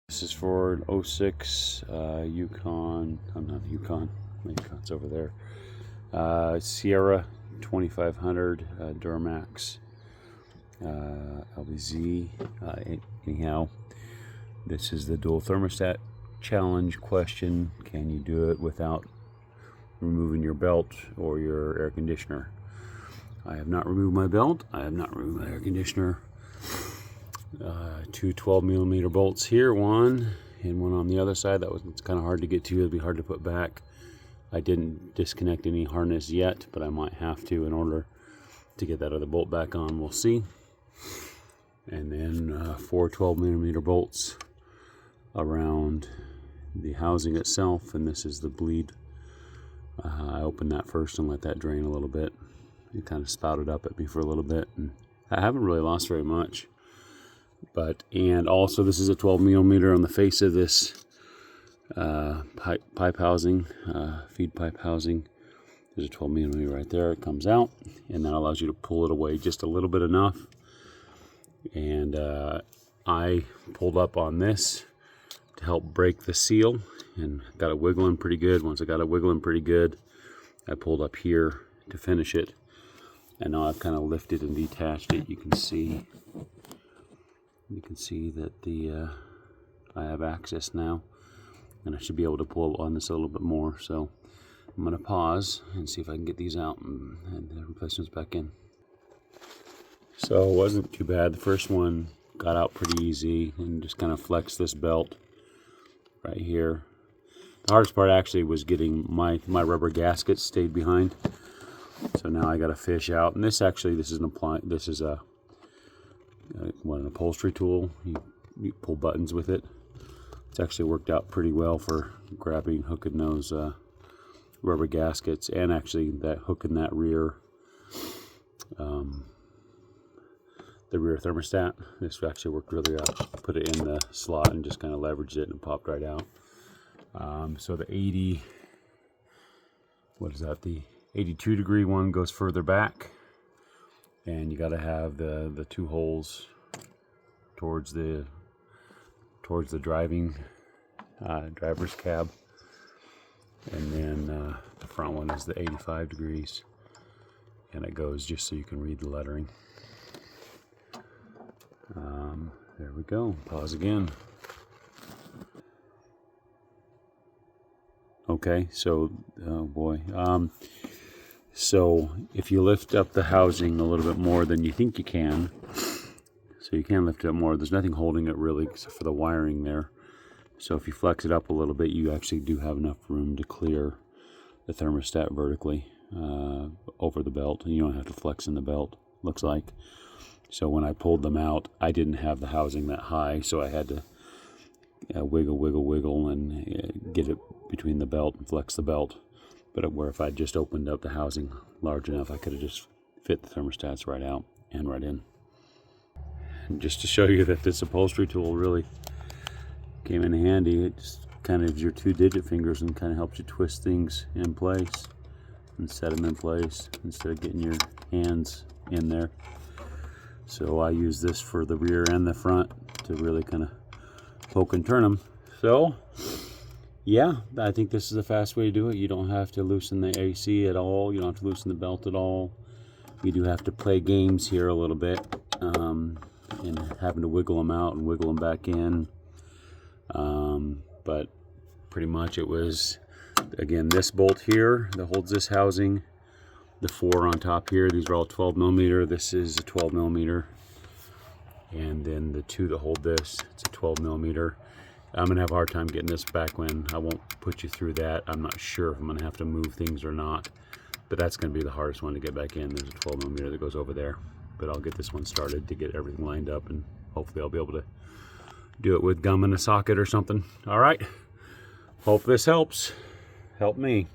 This is for an '06 Yukon. I'm not Yukon. My Yukon's over there. Sierra 2500 Duramax LBZ. Anyhow, this is the dual thermostat challenge question. Can you do it without removing your belt or your air conditioner? I have not removed my belt. I have not removed my air conditioner. Two 12mm bolts here, one and one on the other side. It's kind of hard to get to. It'd be hard to put back. I didn't disconnect any harness yet, but I might have to in order to get that other bolt back on. We'll see. And then four 12mm bolts around the housing itself, and this is the bleed. I opened that first and let that drain a little bit. It kind of spouted up at me for a little bit, and I haven't really lost very much. And also this is a 12mm on the face of this pipe housing, feed pipe housing. There's a 12mm right there. It comes out, and that allows you to pull it away just a little bit enough. And I pulled up on this to help break the seal and got it wiggling pretty good. Once I got it wiggling pretty good, I pulled up here to finish it. And now I've kind of lifted and detached it. You can see that I have access now, and I should be able to pull on this a little bit more. So I'm going to pause and see if I can get these out and the replacements back in. So it wasn't too bad. The first one got out pretty easy, and just kind of flexed this belt right here. The hardest part actually was getting my rubber gasket stayed behind. So now I got to fish out, and this is an upholstery tool. You pull buttons with it. It's actually worked out pretty well for grabbing, hooking those rubber gaskets, and actually that hooking that rear the rear thermostat. This actually worked really well. Put it in the slot and just kind of leveraged it, and it popped right out. So the 82 degree one goes further back, and you got to have the two holes towards the driver's cab, and then the front one is the 85 degrees, and it goes just so you can read the lettering. There we go. Pause again. Okay, so oh boy. So if you lift up the housing a little bit more than you think you can, so you can lift it up more. There's nothing holding it really except for the wiring there. So if you flex it up a little bit, you actually do have enough room to clear the thermostat vertically over the belt. And you don't have to flex in the belt, looks like. So when I pulled them out, I didn't have the housing that high, so I had to wiggle and get it between the belt and flex the belt. But where if I just opened up the housing large enough, I could have just fit the thermostats right out and right in. And just to show you that this upholstery tool really came in handy, it just kind of your 2-digit fingers and kind of helps you twist things in place and set them in place instead of getting your hands in there. So I use this for the rear and the front to really kind of poke and turn them. So yeah, I think this is a fast way to do it. You don't have to loosen the AC at all. You don't have to loosen the belt at all. You do have to play games here a little bit, and having to wiggle them out and wiggle them back in. But pretty much it was, again, this bolt here that holds this housing, the 4 on top here, these are all 12mm. This is a 12mm. And then the 2 that hold this, it's a 12mm. I'm going to have a hard time getting this back when. I won't put you through that. I'm not sure if I'm going to have to move things or not. But that's going to be the hardest one to get back in. There's a 12mm that goes over there. But I'll get this one started to get everything lined up, and hopefully I'll be able to do it with gum in a socket or something. All right. Hope this helps. Help me.